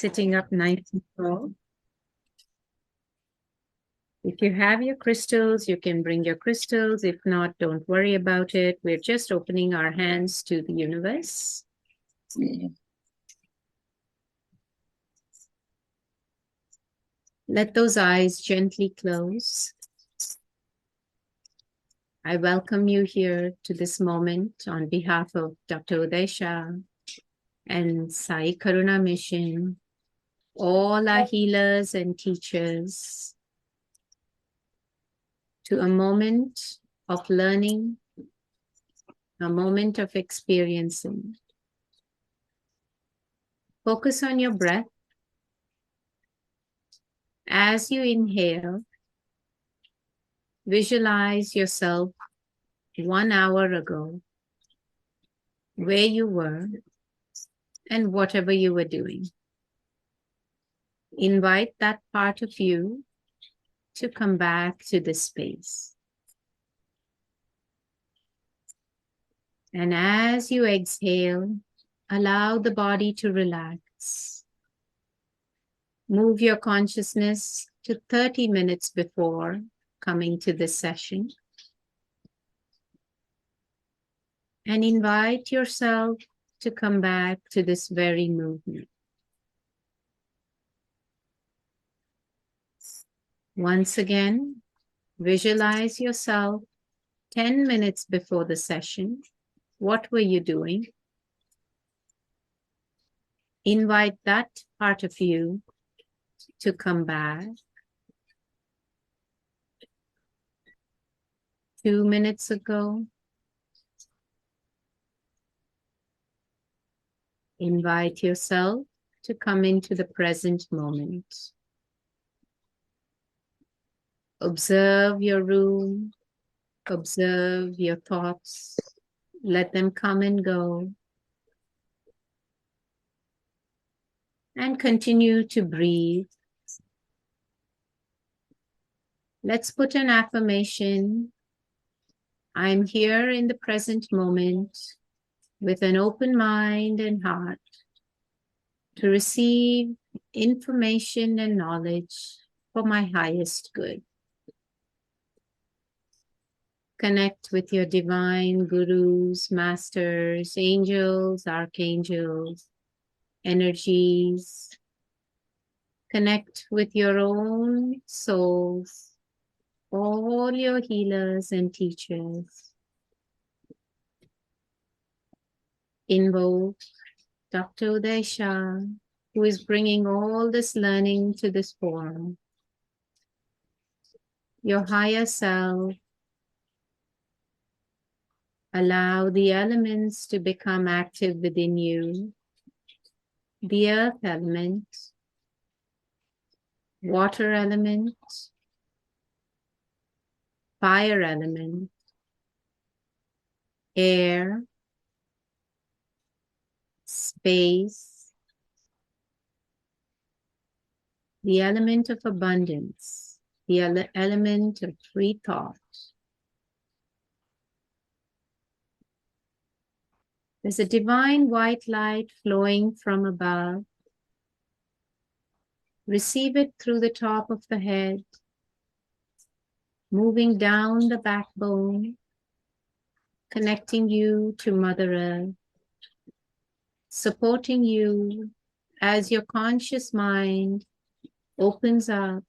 Sitting up nice and tall. If you have your crystals, you can bring your crystals. If not, don't worry about it. We're just opening our hands to the universe. Let those eyes gently close. I welcome you here to this moment on behalf of Dr. Uday Shah and Sai Karuna Mission, all our healers and teachers, to a moment of learning, a moment of experiencing. Focus on your breath. As you inhale, visualize yourself 1 hour ago, where you were and whatever you were doing. Invite that part of you to come back to this space. And as you exhale, allow the body to relax. Move your consciousness to 30 minutes before coming to this session. And invite yourself to come back to this very movement. Once again, visualize yourself 10 minutes before the session. What were you doing? Invite that part of you to come back. 2 minutes ago. Invite yourself to come into the present moment. Observe your room. Observe your thoughts. Let them come and go. And continue to breathe. Let's put an affirmation. I'm here in the present moment with an open mind and heart to receive information and knowledge for my highest good. Connect with your divine gurus, masters, angels, archangels, energies. Connect with your own souls, all your healers and teachers. Invoke Dr. Uday Shah, who is bringing all this learning to this forum. Your higher self. Allow the elements to become active within you. The earth element, water element, fire element, air, space, the element of abundance, the element of free thought. There's a divine white light flowing from above. Receive it through the top of the head, moving down the backbone, connecting you to Mother Earth, supporting you as your conscious mind opens up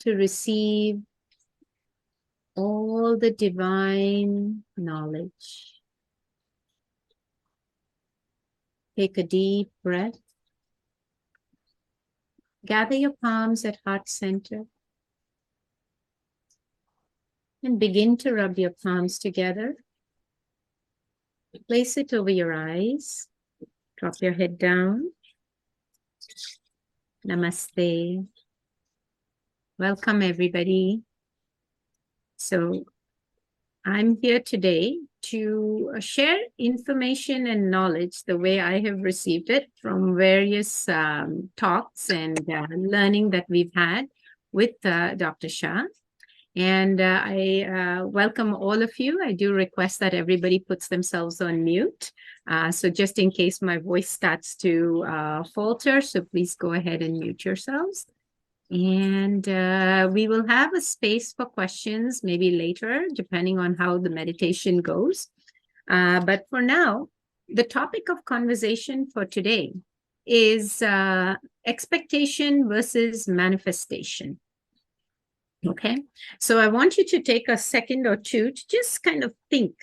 to receive all the divine knowledge. Take a deep breath. Gather your palms at heart center and begin to rub your palms together. Place it over your eyes. Drop your head down. Namaste. Welcome, everybody. So I'm here today to share information and knowledge the way I have received it from various talks and learning that we've had with Dr. Shah. And I welcome all of you. I do request that everybody puts themselves on mute So just in case my voice starts to falter, so please go ahead and mute yourselves. And we will have a space for questions maybe later, depending on how the meditation goes. But for now, the topic of conversation for today is expectation versus manifestation. Okay, so I want you to take a second or two to just kind of think,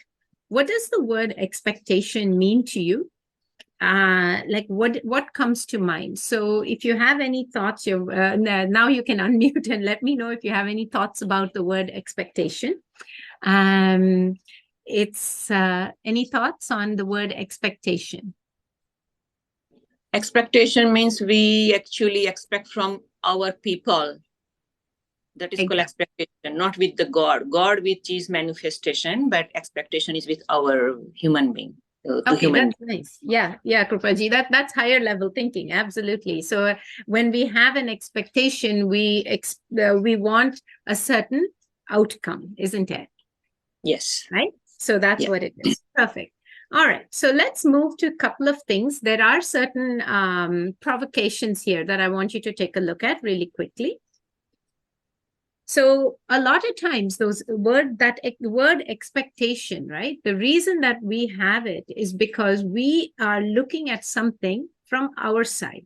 what does the word expectation mean to you? Like what comes to mind? So if you have any thoughts, now you can unmute and let me know if you have any thoughts about the word expectation. It's any thoughts on the word expectation? Expectation means we actually expect from our people. That is called expectation, not with the God. God, which is manifestation, but expectation is with our human being. Okay, that's nice. Yeah, Krupaji, that's higher level thinking. Absolutely. So when we have an expectation, we want a certain outcome, isn't it? Yes. Right. So that's what it is. Perfect. All right. So let's move to a couple of things. There are certain provocations here that I want you to take a look at really quickly. So a lot of times the word expectation, right? The reason that we have it is because we are looking at something from our side.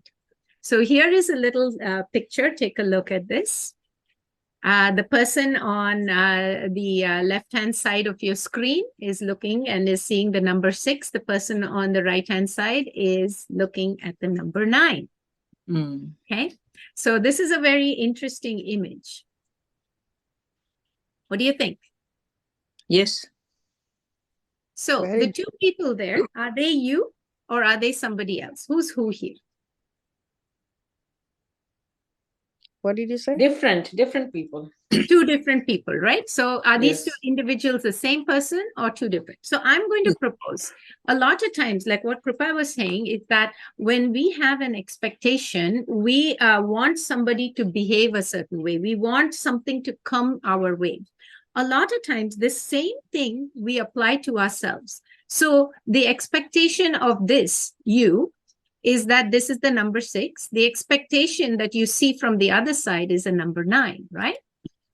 So here is a little picture. Take a look at this. The person on the left-hand side of your screen is looking and is seeing the number 6. The person on the right-hand side is looking at the number 9. Okay. So this is a very interesting image. What do you think? Yes. So the two people there, are they you or are they somebody else? Who's who here? What did you say? Different people. Two different people, right? So are these two individuals the same person or two different? So I'm going to propose a lot of times, like what Krupa was saying, is that when we have an expectation, we want somebody to behave a certain way. We want something to come our way. A lot of times, this same thing we apply to ourselves. So the expectation of this, you, is that this is the number 6. The expectation that you see from the other side is a number 9, right?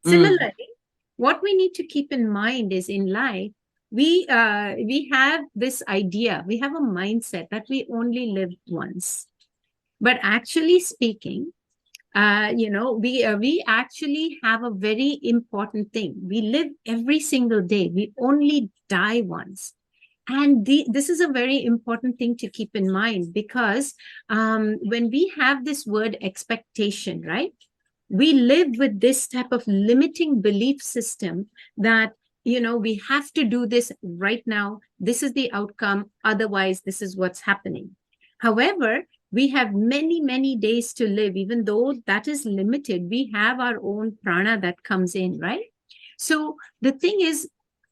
Similarly, what we need to keep in mind is in life, we have this idea, we have a mindset that we only live once. But actually speaking, we actually have a very important thing. We live every single day. We only die once. And this is a very important thing to keep in mind because when we have this word expectation, right? We live with this type of limiting belief system that, we have to do this right now. This is the outcome. Otherwise, this is what's happening. However, we have many, many days to live. Even though that is limited, we have our own prana that comes in, right? So the thing is,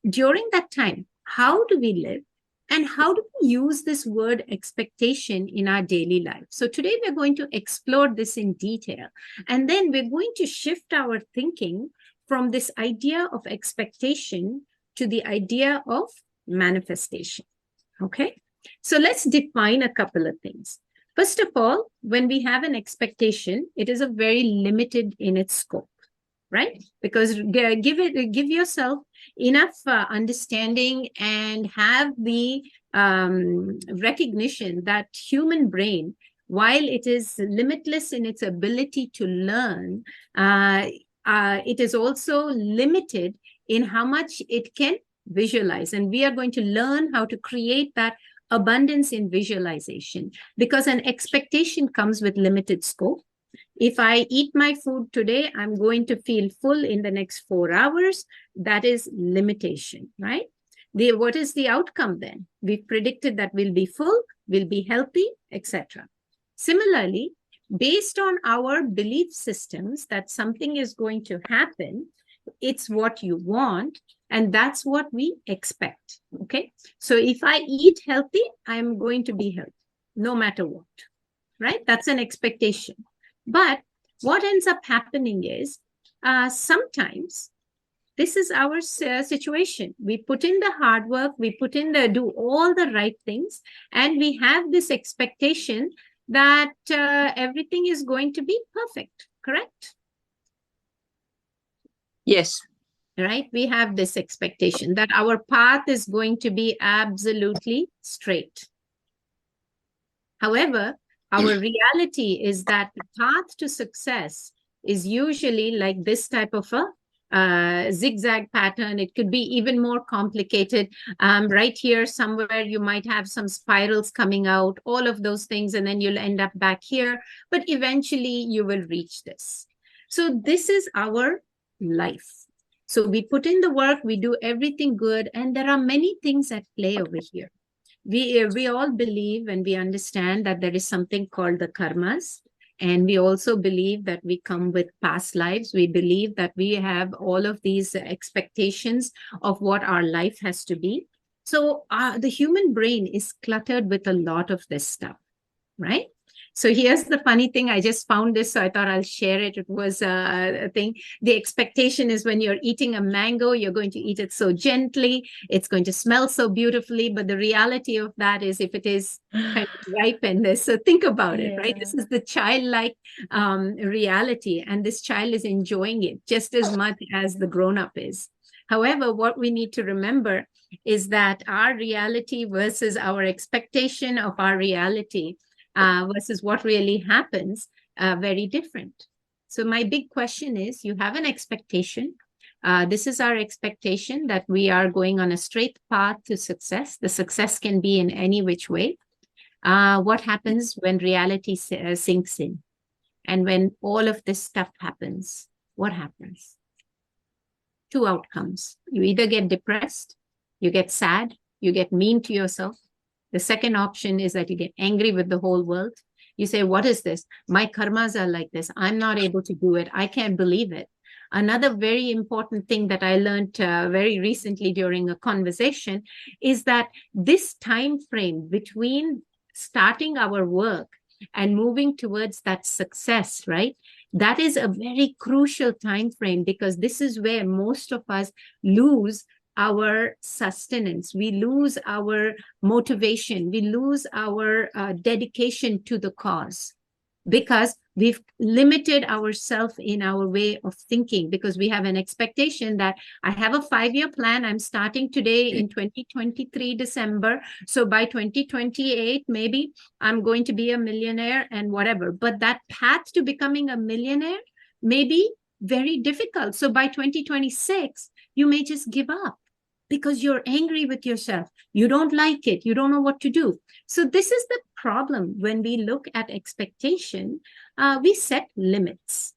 during that time, how do we live? And how do we use this word expectation in our daily life? So today we're going to explore this in detail. And then we're going to shift our thinking from this idea of expectation to the idea of manifestation. Okay? So let's define a couple of things. First of all, when we have an expectation, it is a very limited in its scope, right? Because give yourself enough understanding and have the recognition that human brain, while it is limitless in its ability to learn, it is also limited in how much it can visualize. And we are going to learn how to create that abundance in visualization, because an expectation comes with limited scope. If I eat my food today, I'm going to feel full in the next 4 hours. That is limitation, right? What is the outcome then? We've predicted that we'll be full, we'll be healthy, etc. Similarly, based on our belief systems that something is going to happen, it's what you want, and that's what we expect, okay? So if I eat healthy, I'm going to be healthy, no matter what, right? That's an expectation. But what ends up happening is sometimes this is our situation. We put in the hard work, we do all the right things, and we have this expectation that everything is going to be perfect, correct? Yes. Right? We have this expectation that our path is going to be absolutely straight. However, our reality is that the path to success is usually like this type of a zigzag pattern. It could be even more complicated. Right here, somewhere, you might have some spirals coming out, all of those things, and then you'll end up back here. But eventually, you will reach this. So this is our life. So we put in the work, we do everything good, and there are many things at play over here. We all believe and we understand that there is something called the karmas. And we also believe that we come with past lives. We believe that we have all of these expectations of what our life has to be. So the human brain is cluttered with a lot of this stuff, right? So here's the funny thing. I just found this, so I thought I'll share it. It was a thing. The expectation is when you're eating a mango, you're going to eat it so gently. It's going to smell so beautifully. But the reality of that is if it is kind of ripened. So think about it, right? This is the childlike reality. And this child is enjoying it just as much as the grown-up is. However, what we need to remember is that our reality versus our expectation of our reality versus what really happens, very different. So my big question is, you have an expectation. This is our expectation that we are going on a straight path to success. The success can be in any which way. What happens when reality sinks in? And when all of this stuff happens, what happens? Two outcomes. You either get depressed, you get sad, you get mean to yourself. The second option is that you get angry with the whole world. You say, what is this? My karmas are like this. I'm not able to do it. I can't believe it. Another very important thing that I learned very recently during a conversation is that this time frame between starting our work and moving towards that success, right? That is a very crucial time frame, because this is where most of us lose our sustenance, we lose our motivation, we lose our dedication to the cause, because we've limited ourselves in our way of thinking, because we have an expectation that I have a 5-year plan. I'm starting today in 2023 December. So by 2028, maybe I'm going to be a millionaire and whatever. But that path to becoming a millionaire may be very difficult. So by 2026, you may just give up, because you're angry with yourself. You don't like it. You don't know what to do. So this is the problem when we look at expectation. We set limits.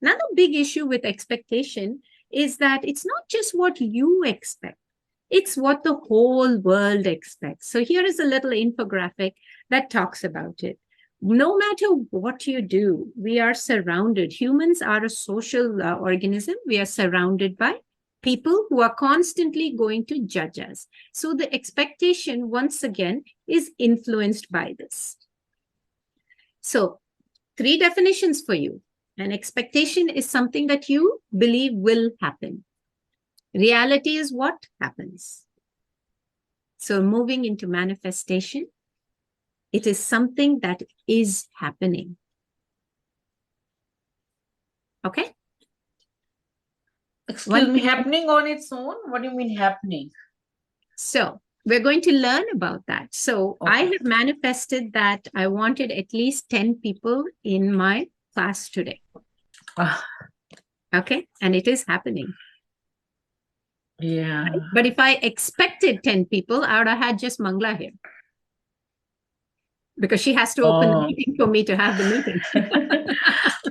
Another big issue with expectation is that it's not just what you expect. It's what the whole world expects. So here is a little infographic that talks about it. No matter what you do, we are surrounded. Humans are a social organism. We are surrounded by people who are constantly going to judge us. So the expectation, once again, is influenced by this. So 3 definitions for you. An expectation is something that you believe will happen. Reality is what happens. So moving into manifestation, it is something that is happening. Okay? Excuse me, happening on its own? What do you mean happening? So we're going to learn about that. So I have manifested that I wanted at least 10 people in my class today. Okay. And it is happening. Yeah. Right? But if I expected 10 people, I would have had just Mangla here, because she has to open the meeting for me to have the meeting.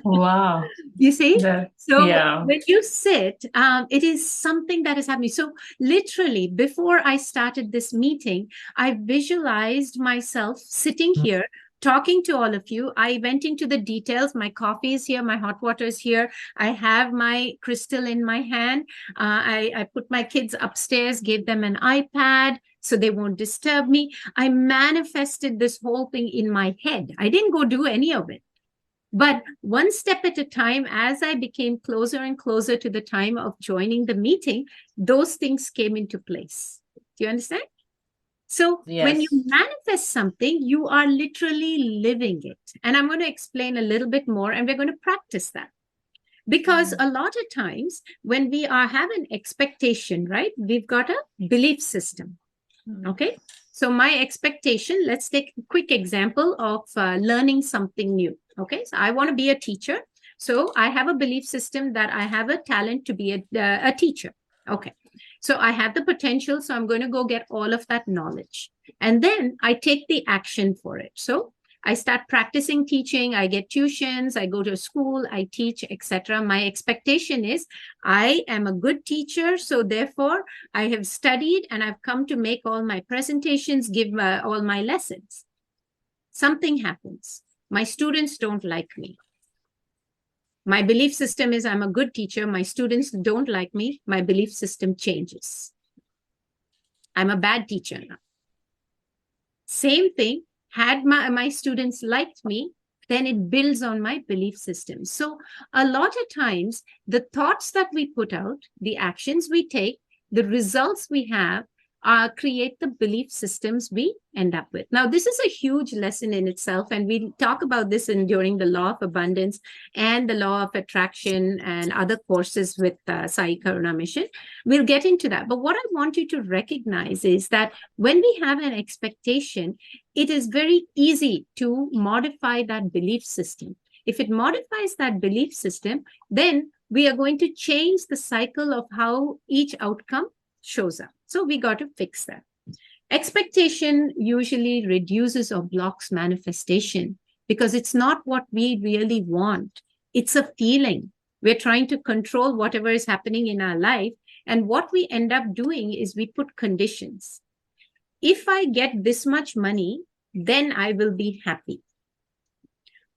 Wow. You see? So yeah. when you sit, it is something that is happening. So literally, before I started this meeting, I visualized myself sitting here, talking to all of you. I went into the details. My coffee is here. My hot water is here. I have my crystal in my hand. I put my kids upstairs, gave them an iPad so they won't disturb me. I manifested this whole thing in my head. I didn't go do any of it. But one step at a time, as I became closer and closer to the time of joining the meeting, those things came into place. Do you understand? So when you Yes. manifest something, you are literally living it. And I'm going to explain a little bit more, and we're going to practice that. Because a lot of times when we have an expectation, right, we've got a belief system. Okay. So my expectation, let's take a quick example of learning something new. Okay. So I want to be a teacher. So I have a belief system that I have a talent to be a teacher. Okay. So I have the potential. So I'm going to go get all of that knowledge. And then I take the action for it. So I start practicing teaching, I get tuitions, I go to school, I teach, etc. My expectation is I am a good teacher, so therefore I have studied and I've come to make all my presentations, give all my lessons. Something happens. My students don't like me. My belief system is I'm a good teacher. My students don't like me. My belief system changes. I'm a bad teacher now. Same thing. Had my students liked me, then it builds on my belief system. So a lot of times, the thoughts that we put out, the actions we take, the results we have, create the belief systems we end up with. Now, this is a huge lesson in itself, and we talk about this during the law of abundance and the law of attraction and other courses with Sai Karuna Mission. We'll get into that. But what I want you to recognize is that when we have an expectation, it is very easy to modify that belief system. If it modifies that belief system, then we are going to change the cycle of how each outcome shows up. So we got to fix that. Expectation usually reduces or blocks manifestation because it's not what we really want. It's a feeling. We're trying to control whatever is happening in our life. And what we end up doing is we put conditions. If I get this much money, then I will be happy.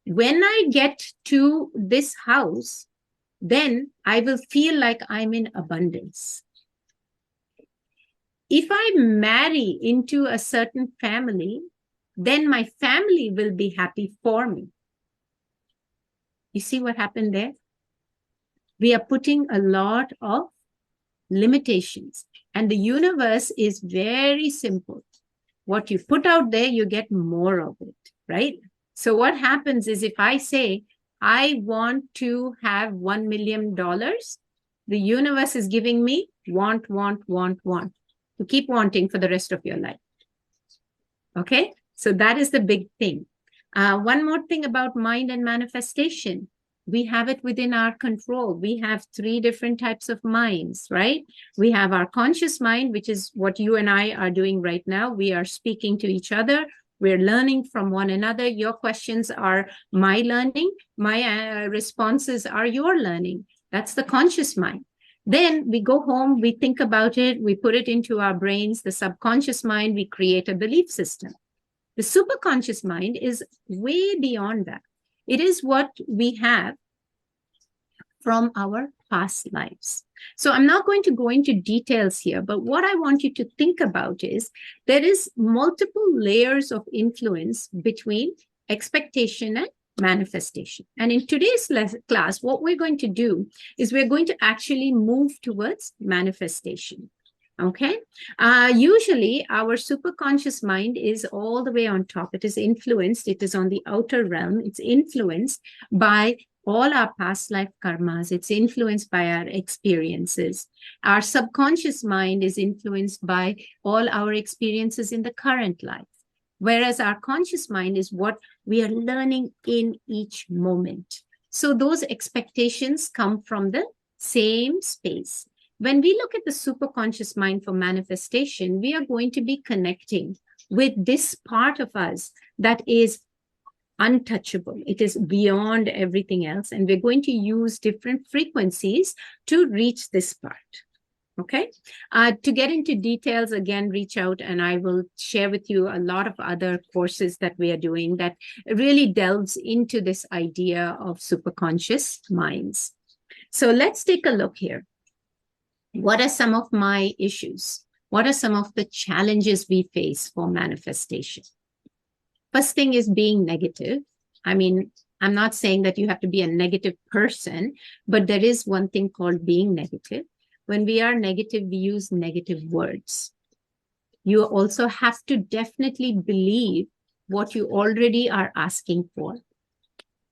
When I get to this house, then I will feel like I'm in abundance. If I marry into a certain family, then my family will be happy for me. You see what happened there? We are putting a lot of limitations, and the universe is very simple. What you put out there, you get more of it, right? So what happens is if I say, I want to have $1 million, the universe is giving me want. To keep wanting for the rest of your life. Okay, so that is the big thing. One more thing about mind and manifestation. We have it within our control. We have 3 different types of minds, right? We have our conscious mind, which is what you and I are doing right now. We are speaking to each other. We're learning from one another. Your questions are my learning. My responses are your learning. That's the conscious mind. Then we go home, we think about it, we put it into our brains, the subconscious mind, we create a belief system. The superconscious mind is way beyond that. It is what we have from our past lives. So I'm not going to go into details here, but what I want you to think about is there is multiple layers of influence between expectation and manifestation. And in today's class, what we're going to do is we're going to actually move towards manifestation. Okay. Usually our superconscious mind is all the way on top. It is influenced. It is on the outer realm. It's influenced by all our past life karmas. It's influenced by our experiences. Our subconscious mind is influenced by all our experiences in the current life. Whereas our conscious mind is what we are learning in each moment. So those expectations come from the same space. When we look at the superconscious mind for manifestation, we are going to be connecting with this part of us that is untouchable. It is beyond everything else. And we're going to use different frequencies to reach this part. Okay. To get into details, again, reach out and I will share with you a lot of other courses that we are doing that really delves into this idea of superconscious minds. So let's take a look here. What are some of my issues? What are some of the challenges we face for manifestation? First thing is being negative. I mean, I'm not saying that you have to be a negative person, but there is one thing called being negative. When we are negative, we use negative words. You also have to definitely believe what you already are asking for.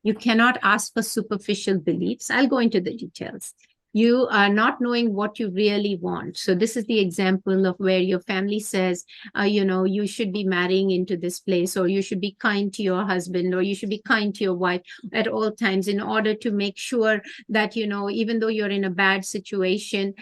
You cannot ask for superficial beliefs. I'll go into the details. You are not knowing what you really want. So this is the example of where your family says, you should be marrying into this place, or you should be kind to your husband, or you should be kind to your wife at all times in order to make sure that, even though you're in a bad situation,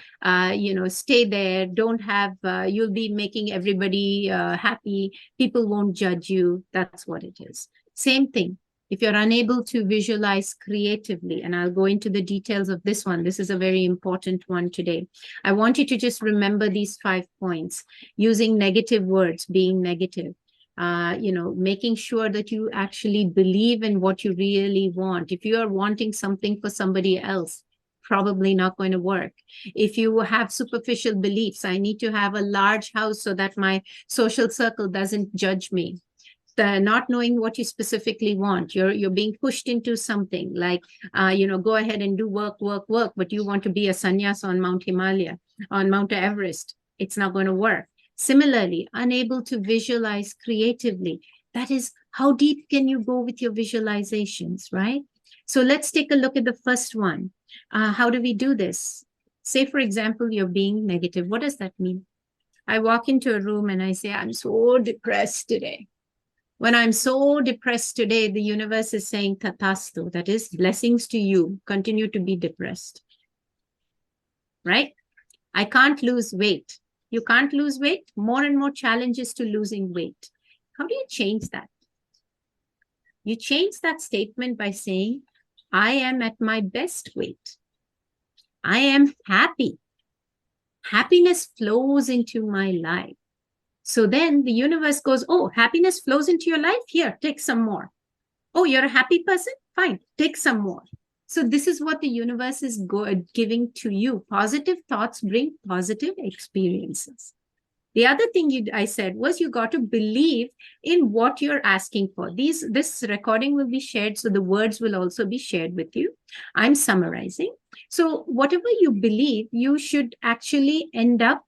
stay there. Don't have, you'll be making everybody happy. People won't judge you. That's what it is. Same thing. If you're unable to visualize creatively, and I'll go into the details of this one, this is a very important one today. I want you to just remember these 5 points. Using negative words, being negative, making sure that you actually believe in what you really want. If you are wanting something for somebody else, probably not going to work. If you have superficial beliefs, I need to have a large house so that my social circle doesn't judge me. Not knowing what you specifically want, you're being pushed into something like go ahead and do work, but you want to be a sannyas on Mount Himalaya, on Mount Everest. It's not going to work. Similarly, unable to visualize creatively. That is, how deep can you go with your visualizations, right? So let's take a look at the first one. How do we do this? Say, for example, you're being negative. What does that mean? I walk into a room and I say, I'm so depressed today. When I'm so depressed today, the universe is saying tatastu, that is, blessings to you, continue to be depressed, right? I can't lose weight. You can't lose weight, more and more challenges to losing weight. How do you change that? You change that statement by saying, I am at my best weight. I am happy. Happiness flows into my life. So then the universe goes, oh, happiness flows into your life? Here, take some more. Oh, you're a happy person? Fine, take some more. So this is what the universe is giving to you. Positive thoughts bring positive experiences. The other thing I said was you got to believe in what you're asking for. This recording will be shared, so the words will also be shared with you. I'm summarizing. So whatever you believe, you should actually end up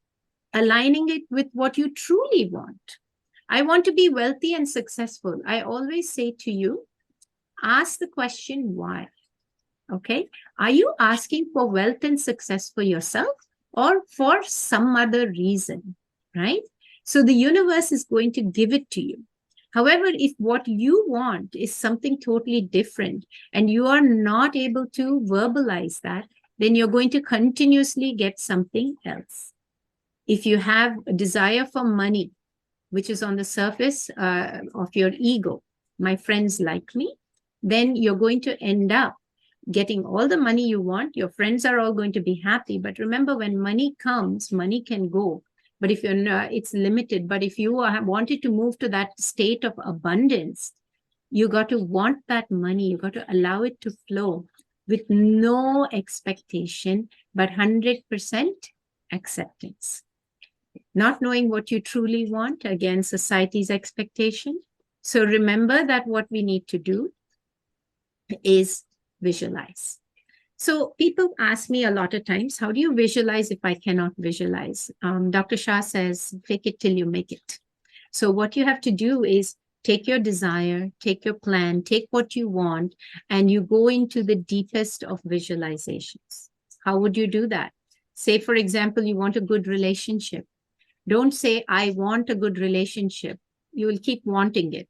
aligning it with what you truly want. I want to be wealthy and successful. I always say to you, ask the question why. Okay? Are you asking for wealth and success for yourself or for some other reason? Right? So the universe is going to give it to you. However, if what you want is something totally different and you are not able to verbalize that, then you're going to continuously get something else. If you have a desire for money, which is on the surface of your ego, my friends like me, then you're going to end up getting all the money you want. Your friends are all going to be happy. But remember, when money comes, money can go. But if you're not, it's limited. But if you wanted to move to that state of abundance, you got to want that money. You got to allow it to flow with no expectation, but 100% acceptance. Not knowing what you truly want, again, society's expectation. So remember that what we need to do is visualize. So people ask me a lot of times, how do you visualize if I cannot visualize? Dr. Shah says, fake it till you make it. So what you have to do is take your desire, take your plan, take what you want, and you go into the deepest of visualizations. How would you do that? Say, for example, you want a good relationship. Don't say, I want a good relationship. You will keep wanting it.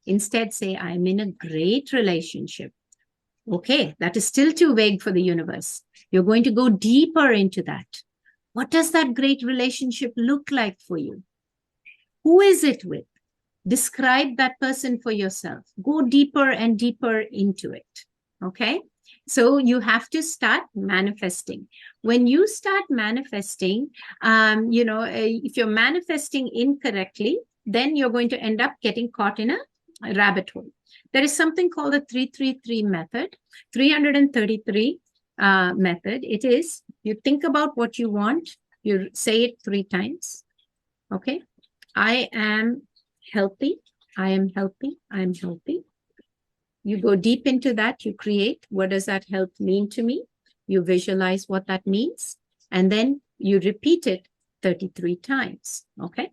Instead, say, I'm in a great relationship. Okay, that is still too vague for the universe. You're going to go deeper into that. What does that great relationship look like for you? Who is it with? Describe that person for yourself. Go deeper and deeper into it. Okay? So you have to start manifesting. When you start manifesting, if you're manifesting incorrectly, then you're going to end up getting caught in a rabbit hole. There is something called the 333 method, 333 method. It is, you think about what you want, you say it 3 times. Okay? I am healthy. I am healthy. I am healthy. You go deep into that, you create, what does that help mean to me? You visualize what that means, and then you repeat it 33 times, okay?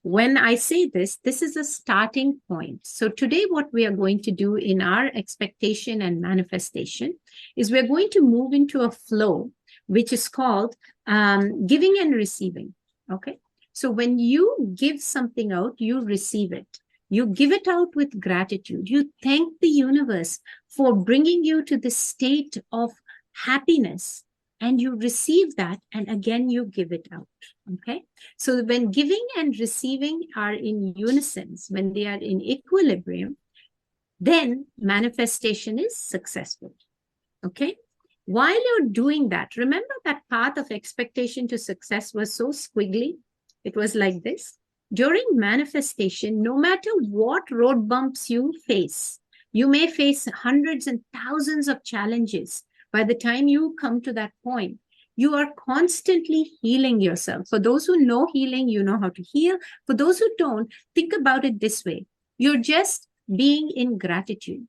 When I say this, this is a starting point. So today what we are going to do in our expectation and manifestation is we're going to move into a flow, which is called giving and receiving, okay? So when you give something out, you receive it. You give it out with gratitude. You thank the universe for bringing you to the state of happiness, and you receive that, and again, you give it out, okay? So when giving and receiving are in unison, when they are in equilibrium, then manifestation is successful, okay? While you're doing that, remember that path of expectation to success was so squiggly. It was like this. During manifestation, no matter what road bumps you face, you may face hundreds and thousands of challenges. By the time you come to that point, you are constantly healing yourself. For those who know healing, you know how to heal. For those who don't, think about it this way. You're just being in gratitude.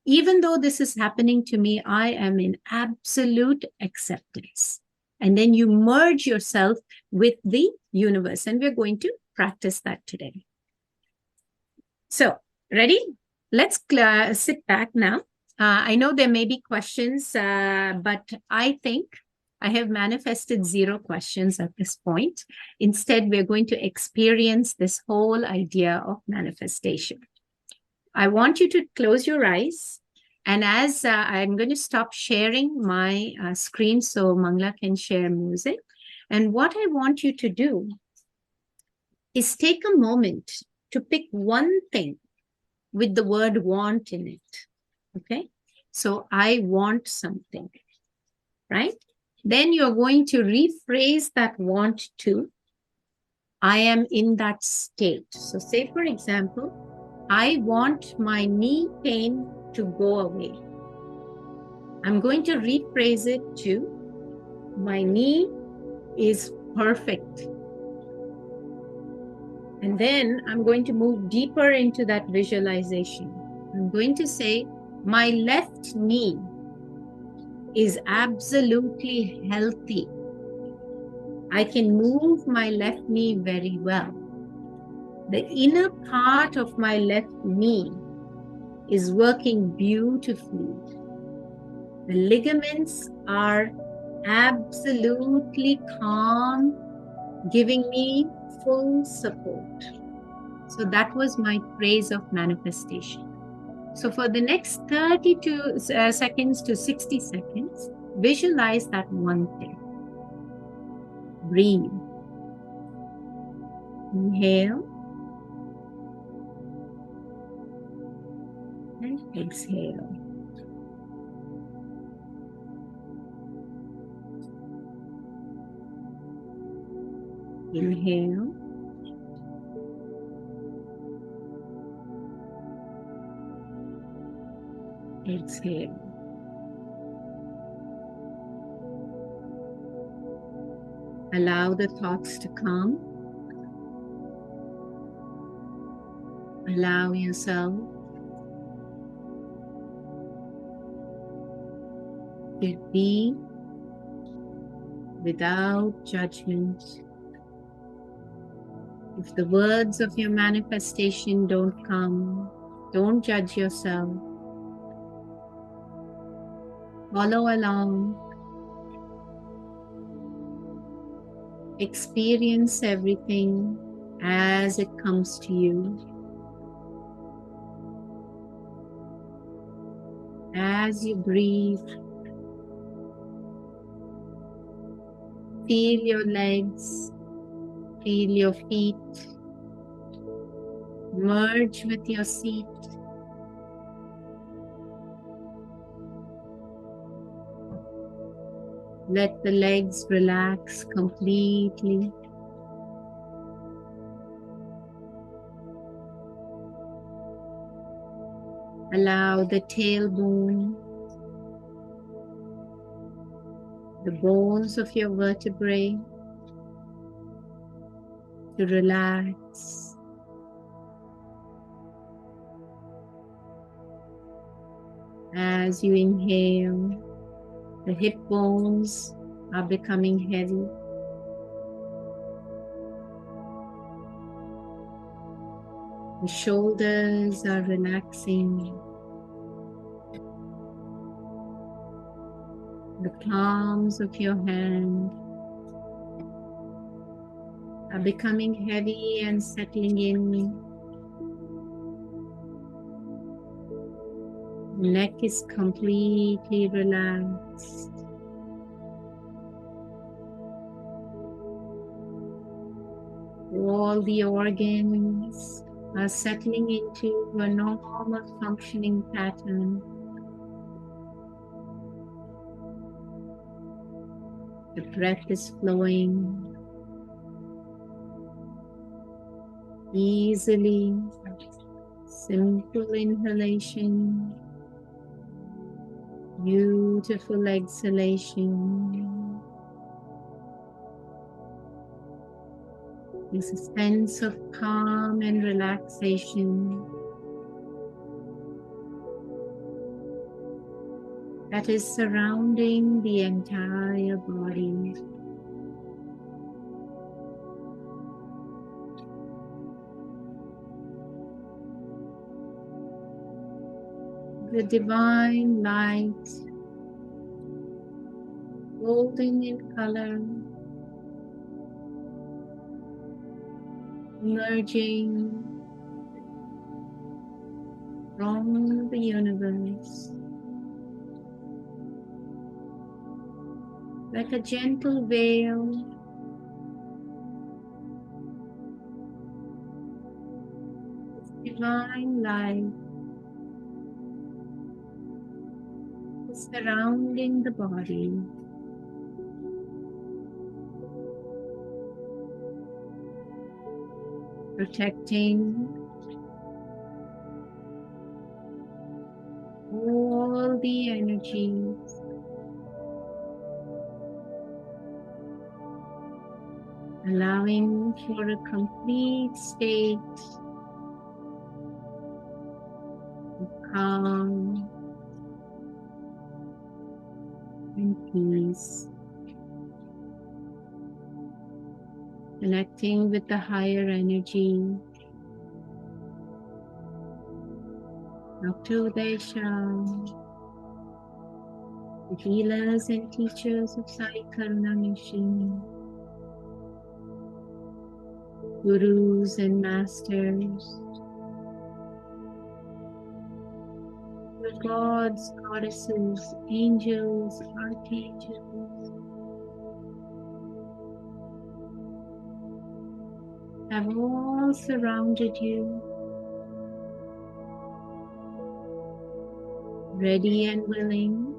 Even though this is happening to me, I am in absolute acceptance. And then you merge yourself with the universe. And we're going to practice that today. So, ready? Let's sit back now. I know there may be questions, but I think I have manifested 0 questions at this point. Instead, we're going to experience this whole idea of manifestation. I want you to close your eyes. And as I'm going to stop sharing my screen so Mangla can share music. And what I want you to do is take a moment to pick one thing with the word want in it. Okay? So I want something, right? Then you're going to rephrase that want to, I am in that state. So say, for example, I want my knee pain to go away. I'm going to rephrase it to, my knee is perfect. And then I'm going to move deeper into that visualization. I'm going to say, my left knee is absolutely healthy. I can move my left knee very well. The inner part of my left knee is working beautifully. The ligaments are absolutely calm, giving me full support. So that was my phrase of manifestation. So for the next 32 seconds to 60 seconds, visualize that one thing. Breathe. Inhale. And exhale. Inhale. Exhale. Allow the thoughts to come. Allow yourself to be without judgment. If the words of your manifestation don't come, don't judge yourself. Follow along. Experience everything as it comes to you. As you breathe, feel your legs, feel your feet, merge with your seat. Let the legs relax completely. Allow the tailbone, the bones of your vertebrae to relax. As you inhale, the hip bones are becoming heavy. The shoulders are relaxing. The palms of your hand are becoming heavy and settling in. The neck is completely relaxed. All the organs are settling into a normal functioning pattern. The breath is flowing easily. Simple inhalation, beautiful exhalation. There's a sense of calm and relaxation that is surrounding the entire body. The divine light, golden in color, emerging from the universe like a gentle veil. This divine light is surrounding the body. Protecting all the energies allowing for a complete state of calm and peace, connecting with the higher energy of Desha, the healers and teachers of Sai Karuna Mission, gurus and masters, the gods, goddesses, angels, archangels, have all surrounded you, ready and willing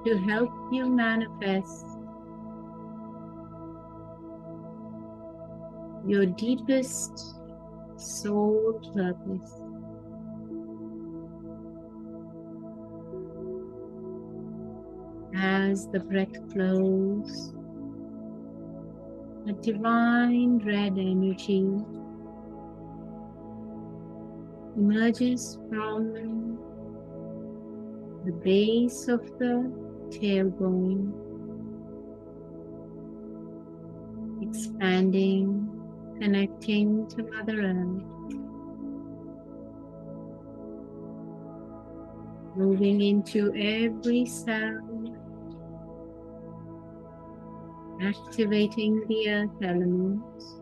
to help you manifest your deepest soul purpose. As the breath flows, a divine red energy emerges from the base of the tailbone, expanding, connecting to Mother Earth, moving into every cell, activating the earth elements.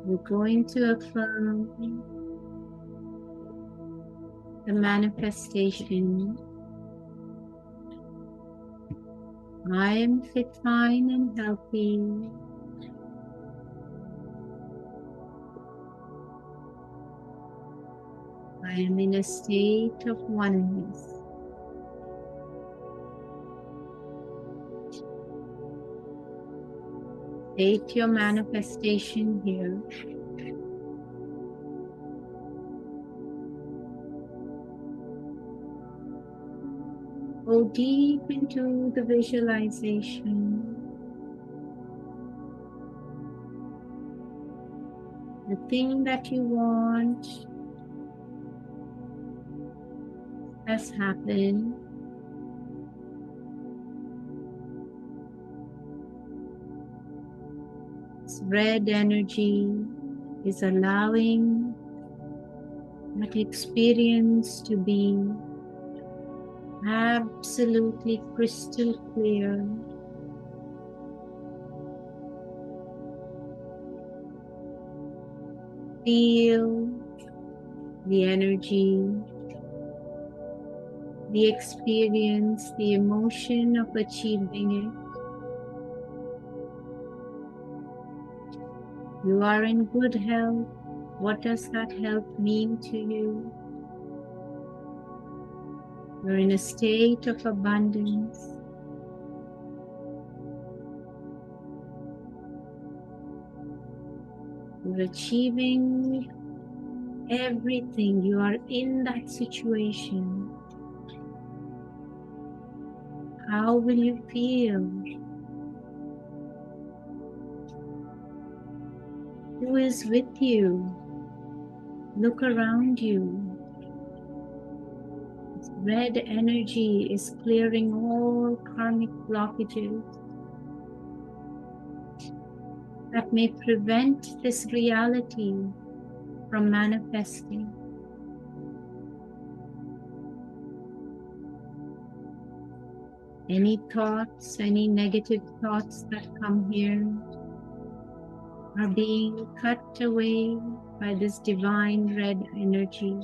We're going to affirm the manifestation. I am fit, fine, and healthy. I am in a state of oneness. State your manifestation here. Go deep into the visualization. The thing that you want has happened. This red energy is allowing that experience to be absolutely crystal clear. Feel the energy, the experience, the emotion of achieving it. You are in good health. What does that health mean to you? You're in a state of abundance. You're achieving everything. You are in that situation. How will you feel? Who is with you? Look around you. This red energy is clearing all karmic blockages that may prevent this reality from manifesting. Any thoughts, any negative thoughts that come here are being cut away by this divine red energy.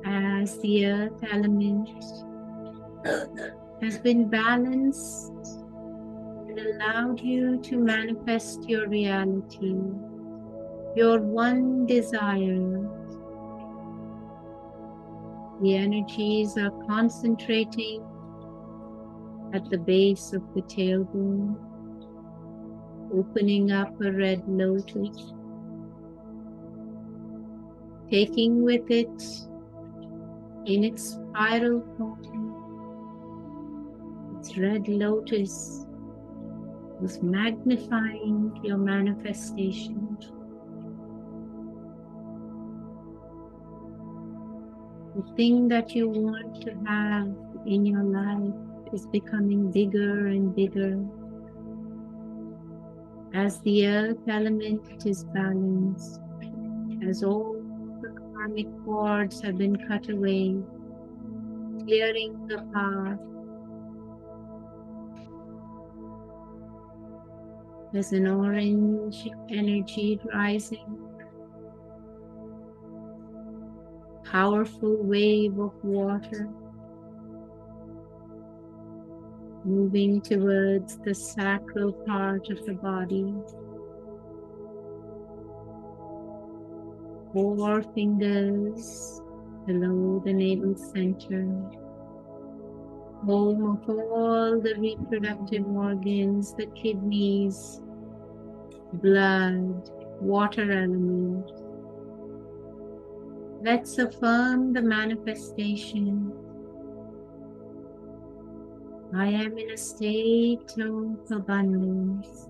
As the earth element has been balanced and allowed you to manifest your reality, your one desire. The energies are concentrating at the base of the tailbone, opening up a red lotus, taking with it in its spiral form. Its red lotus is magnifying your manifestation. The thing that you want to have in your life is becoming bigger and bigger as the earth element is balanced, as all the karmic cords have been cut away, clearing the path. There's an orange energy rising, powerful wave of water moving towards the sacral part of the body. 4 fingers below the navel center, home of all the reproductive organs, the kidneys, blood, water element. Let's affirm the manifestation. I am in a state of abundance,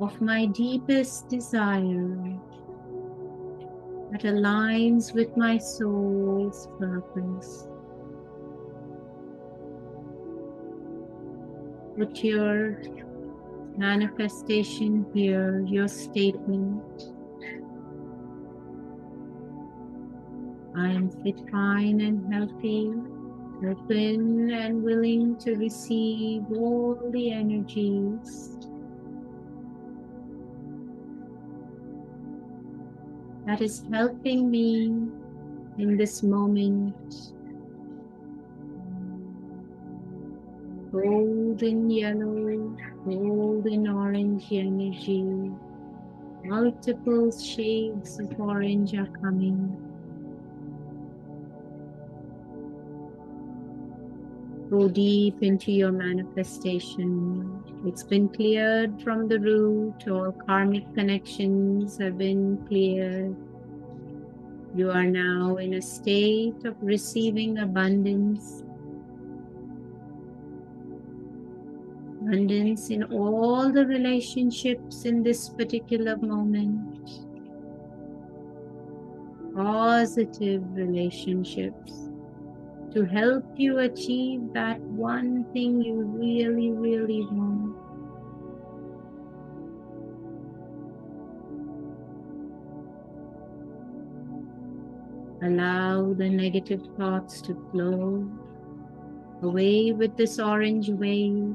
of my deepest desire that aligns with my soul's purpose. Put your manifestation here, your statement. I am fit, fine, and healthy, open and willing to receive all the energies that is helping me in this moment. Golden yellow, golden orange energy. Multiple shades of orange are coming. Go deep into your manifestation. It's been cleared from the root. All karmic connections have been cleared. You are now in a state of receiving abundance. Abundance in all the relationships in this particular moment. Positive relationships to help you achieve that one thing you really, really want. Allow the negative thoughts to flow away with this orange wave.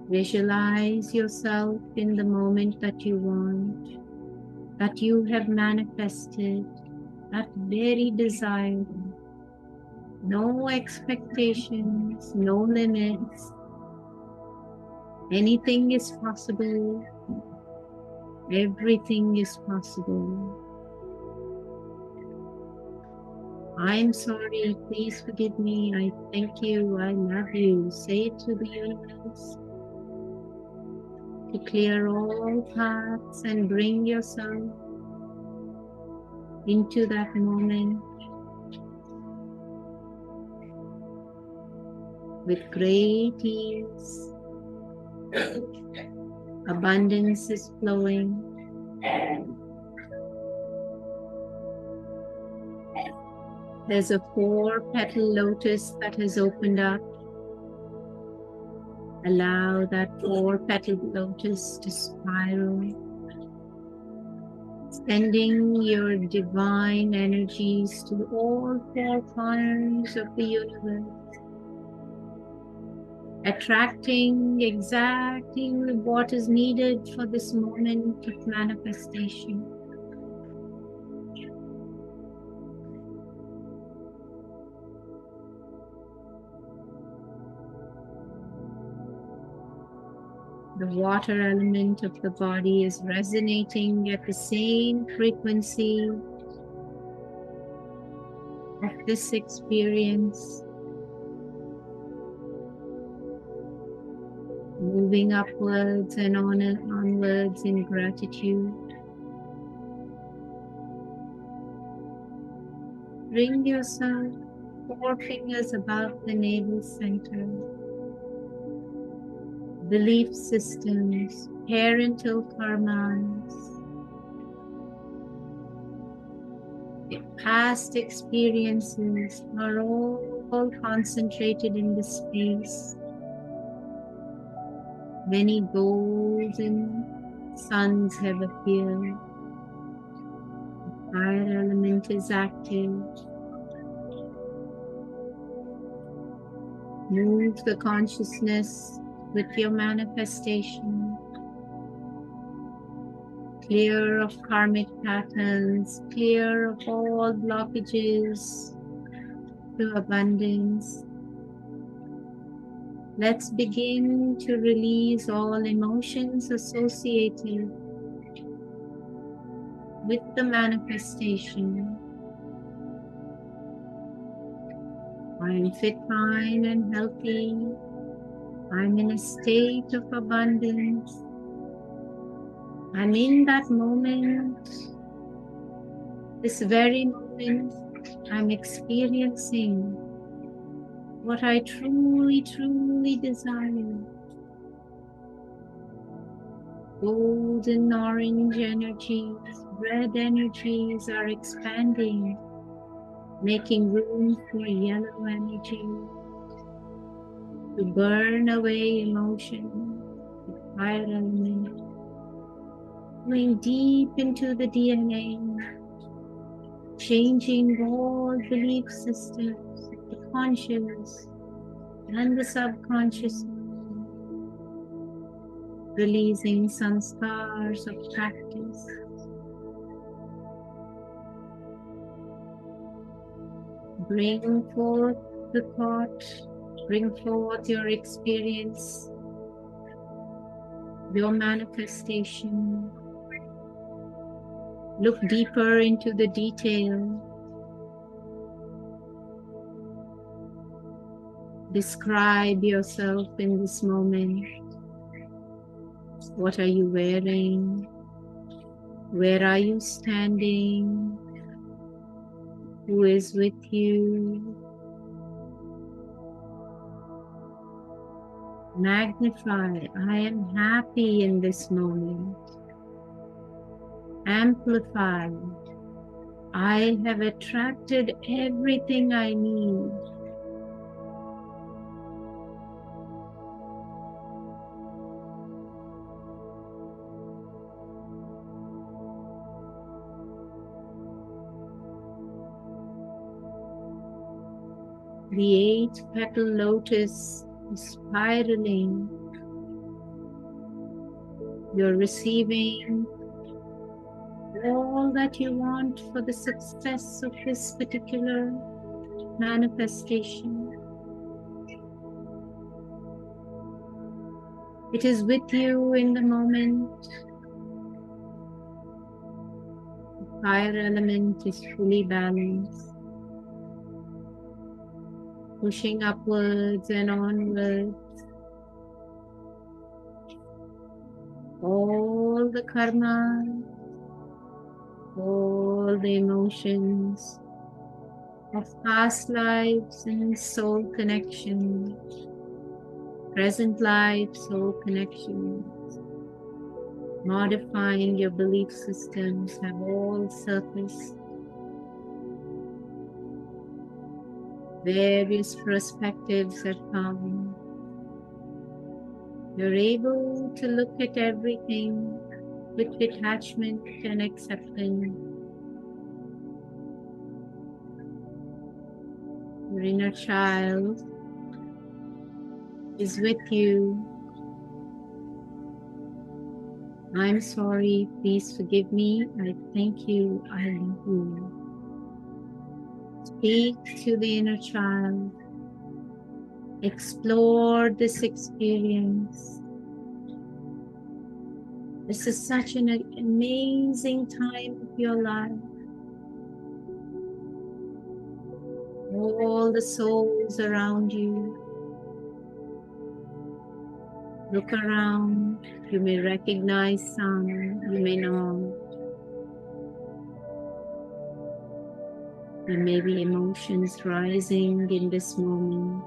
Visualize yourself in the moment that you want, that you have manifested, that very desire. No expectations, no limits. Anything is possible. Everything is possible. I'm sorry, please forgive me. I thank you, I love you. Say it to the universe to clear all paths and bring yourself into that moment with great ease. Abundance is flowing. There's a 4-petal lotus that has opened up. Allow that 4-petal lotus to spiral, sending your divine energies to all 4 corners of the universe, attracting exactly what is needed for this moment of manifestation. The water element of the body is resonating at the same frequency of this experience, moving upwards and on and onwards in gratitude. Bring yourself 4 fingers above the navel center. Belief systems, parental karmas, past experiences are all concentrated in this space. Many golden suns have appeared. The fire element is active. Move the consciousness with your manifestation. Clear of karmic patterns, clear of all blockages to abundance. Let's begin to release all emotions associated with the manifestation. I'm fit, fine, and healthy. I'm in a state of abundance. I'm in that moment, this very moment, I'm experiencing what I truly, truly desire. Golden orange energies, red energies are expanding, making room for yellow energy to burn away emotion, the fire element, going deep into the DNA, changing all belief systems, the conscious and the subconscious, releasing sanskars of practice. Bring forth the thought, bring forth your experience, your manifestation. Look deeper into the detail. Describe yourself in this moment. What are you wearing? Where are you standing? Who is with you? Magnify. I am happy in this moment. Amplify. I have attracted everything I need. The 8-petal lotus is spiraling. You're receiving all that you want for the success of this particular manifestation. It is with you in the moment. The fire element is fully balanced, pushing upwards and onwards. All the karma, all the emotions of past lives and soul connections, present life, soul connections, modifying your belief systems have all surfaced. Various perspectives have come. You're able to look at everything with detachment and acceptance. Your inner child is with you. I'm sorry, please forgive me. I thank you, I love you. Speak to the inner child. Explore this experience. This is such an amazing time of your life. All the souls around you. Look around. You may recognize some, you may not. There may be emotions rising in this moment.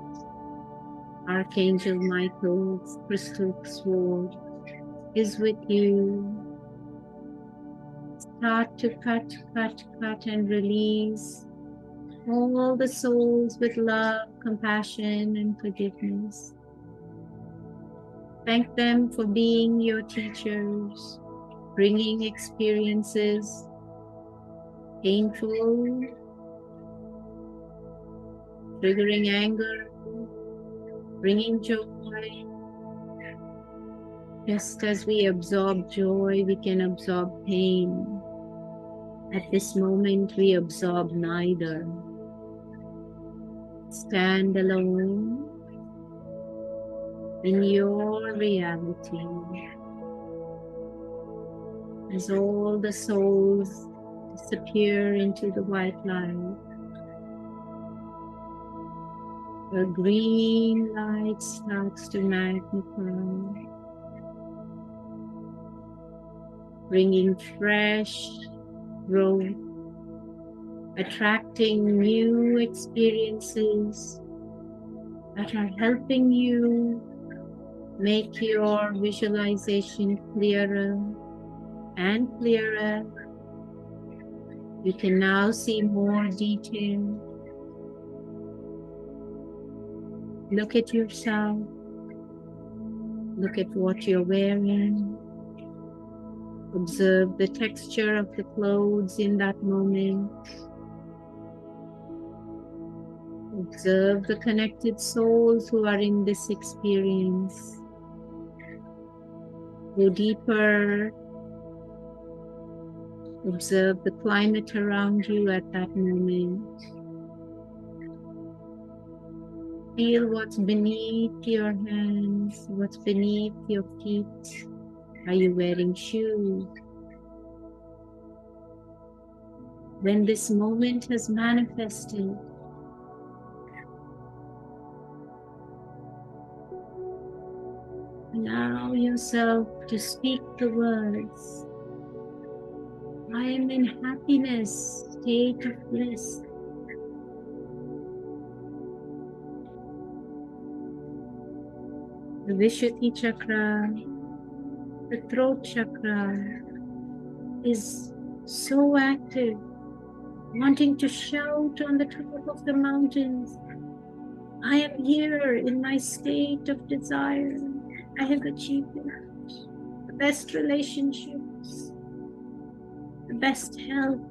Archangel Michael's crystal sword is with you. Start to cut and release all the souls with love, compassion, and forgiveness. Thank them for being your teachers, bringing experiences, painful, triggering anger, bringing joy. Just as we absorb joy, we can absorb pain. At this moment, we absorb neither. Stand alone in your reality as all the souls disappear into the white light. The green light starts to magnify, bringing fresh growth, attracting new experiences that are helping you make your visualization clearer and clearer. You can now see more detail. Look at yourself. Look at what you're wearing. Observe the texture of the clothes in that moment. Observe the connected souls who are in this experience. Go deeper. Observe the climate around you at that moment. Feel what's beneath your hands, what's beneath your feet. Are you wearing shoes? When this moment has manifested, yourself to speak the words. I am in happiness, state of bliss. The Vishuddhi chakra, the throat chakra, is so active, wanting to shout on the top of the mountains, I am here in my state of desire. I have achieved it. The best relationships, the best health,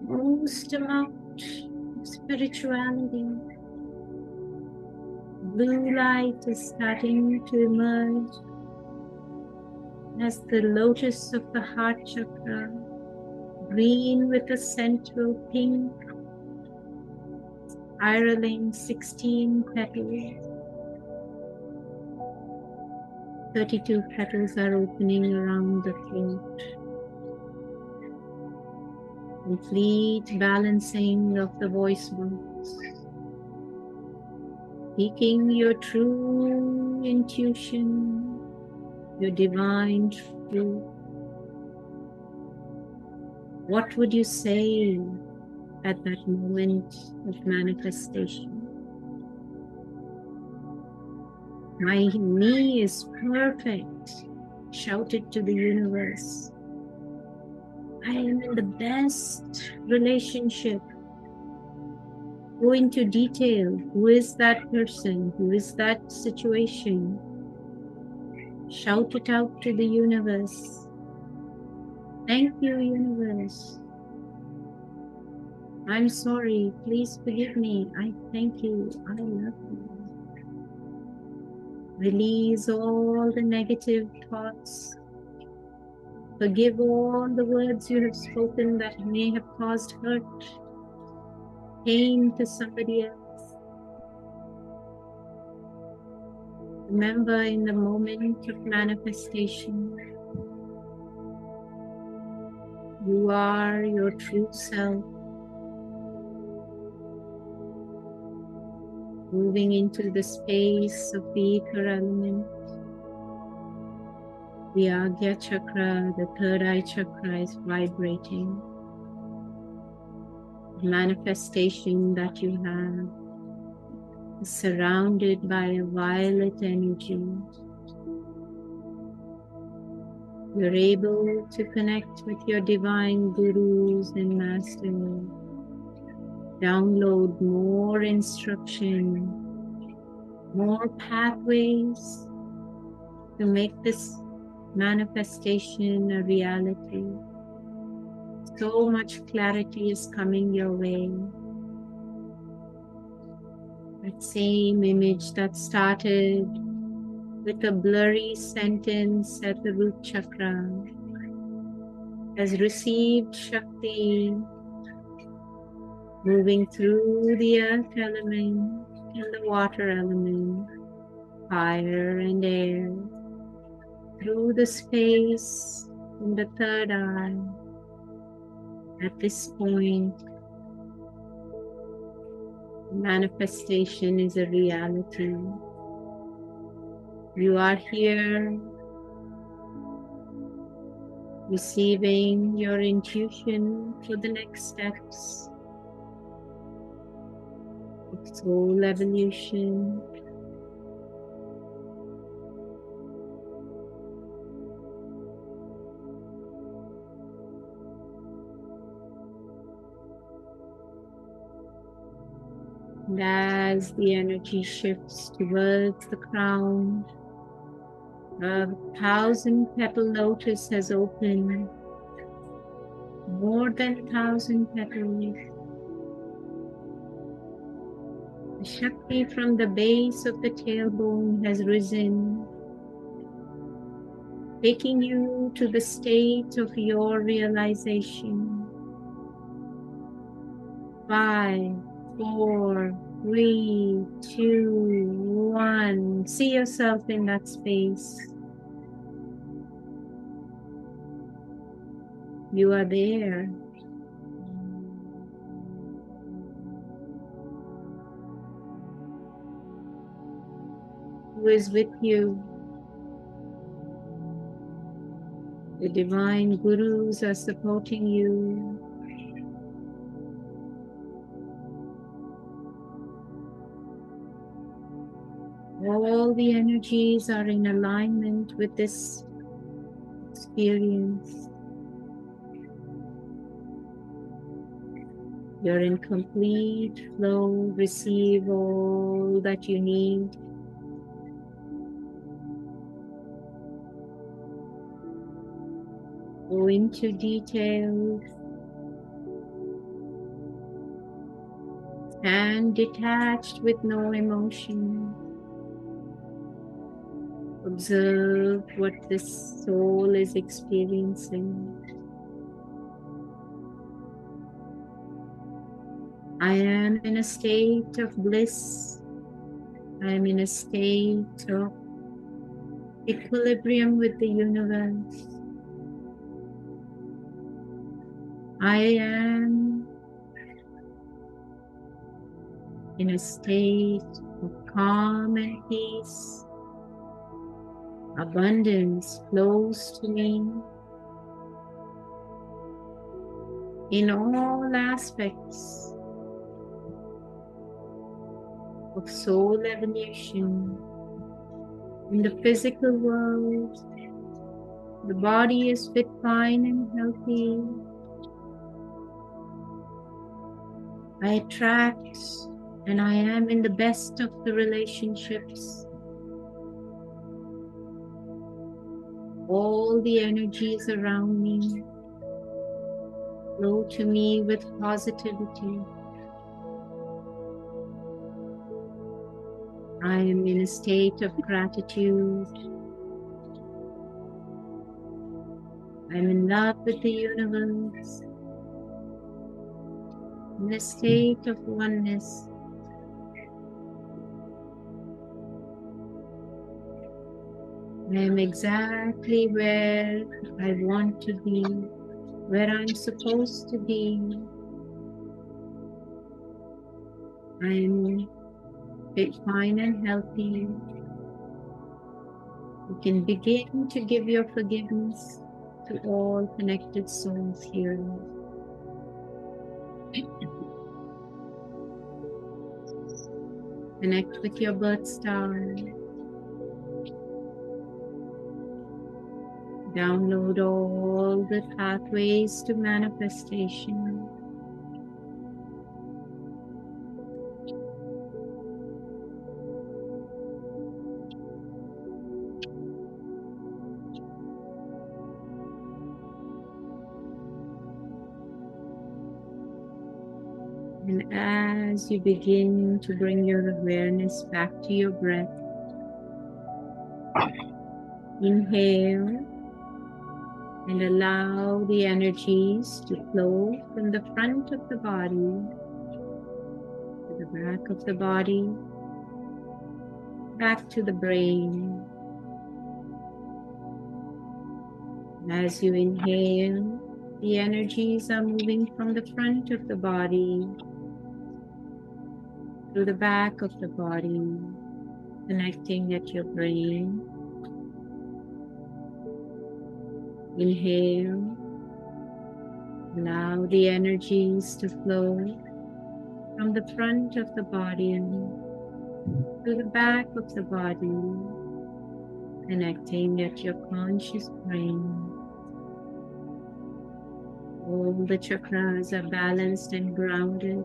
most amount of spirituality. Blue light is starting to emerge as the lotus of the heart chakra, green with a central pink, spiraling 16 petals. 32 petals are opening around the throat. Complete balancing of the voice box. Speaking your true intuition, your divine truth. What would you say at that moment of manifestation? My me is perfect. Shout it to the universe. I am in the best relationship. Go into detail. Who is that person? Who is that situation? Shout it out to the universe. Thank you, universe. I'm sorry. Please forgive me. I thank you. I love you. Release all the negative thoughts. Forgive all the words you have spoken that may have caused hurt, pain to somebody else. Remember, in the moment of manifestation, you are your true self, moving into the space of the ether element. The Agya chakra, the third eye chakra, is vibrating. The manifestation that you have is surrounded by a violet energy. You're able to connect with your divine gurus and masters. Download more instruction, more pathways to make this manifestation a reality. So much clarity is coming your way. That same image that started with a blurry sentence at the root chakra has received Shakti, moving through the earth element and the water element, fire and air, through the space in the third eye. At this point, manifestation is a reality. You are here receiving your intuition for the next steps of soul evolution. And as the energy shifts towards the crown, a 1,000-petal lotus has opened, more than 1,000 petals. The Shakti from the base of the tailbone has risen, taking you to the state of your realization. 5, 4, 3, 2, 1. See yourself in that space. You are there. is with you. The divine gurus are supporting you. All the energies are in alignment with this experience. You're in complete flow. Receive all that you need. Go into details. Stand detached with no emotion. Observe what this soul is experiencing. I am in a state of bliss. I am in a state of equilibrium with the universe. I am in a state of calm and peace. Abundance flows to me in all aspects of soul evolution. In the physical world, the body is fit, fine, and healthy. I attract and I am in the best of the relationships. All the energies around me flow to me with positivity. I am in a state of gratitude. I'm in love with the universe. In a state of oneness. I am exactly where I want to be, where I'm supposed to be. I'm fit, fine, and healthy. You can begin to give your forgiveness to all connected souls here. Connect with your birth star. Download all the pathways to manifestation. And as you begin to bring your awareness back to your breath, inhale and allow the energies to flow from the front of the body to the back of the body, back to the brain. As you inhale, the energies are moving from the front of the body to the back of the body, connecting at your brain. Inhale, allow the energies to flow from the front of the body to the back of the body, connecting at your conscious brain. All the chakras are balanced and grounded.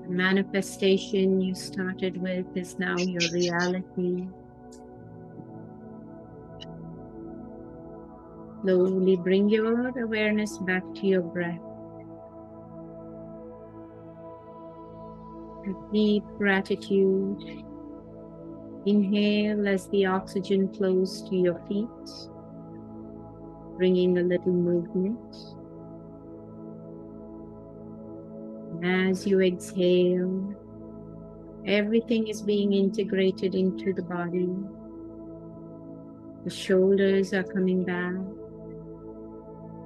The manifestation you started with is now your reality. Slowly bring your awareness back to your breath. With deep gratitude, inhale as the oxygen flows to your feet, bringing a little movement. And as you exhale, everything is being integrated into the body. The shoulders are coming back.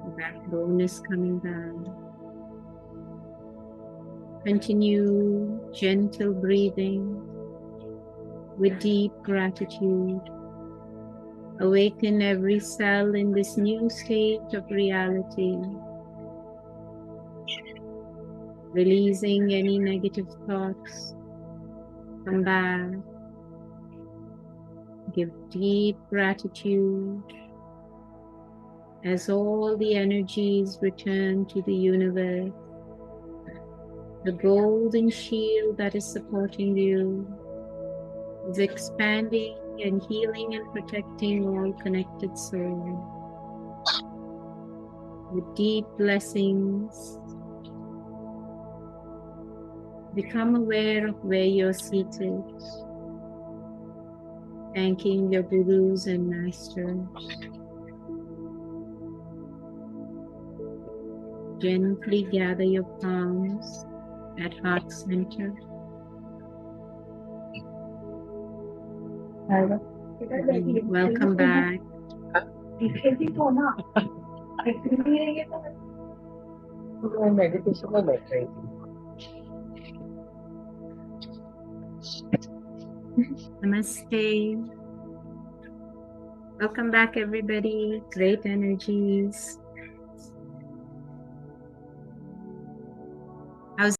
The backbone is coming back. Continue gentle breathing. with deep gratitude. Awaken every cell in this new state of reality, releasing any negative thoughts. Come back. Give deep gratitude as all the energies return to the universe. The golden shield that is supporting you is expanding and healing and protecting all connected souls. With deep blessings, become aware of where you're seated, thanking your gurus and masters. Gently gather your palms at heart center. Welcome back. meditation में बैठ रही थी. Namaste. Welcome back, everybody. Great energies.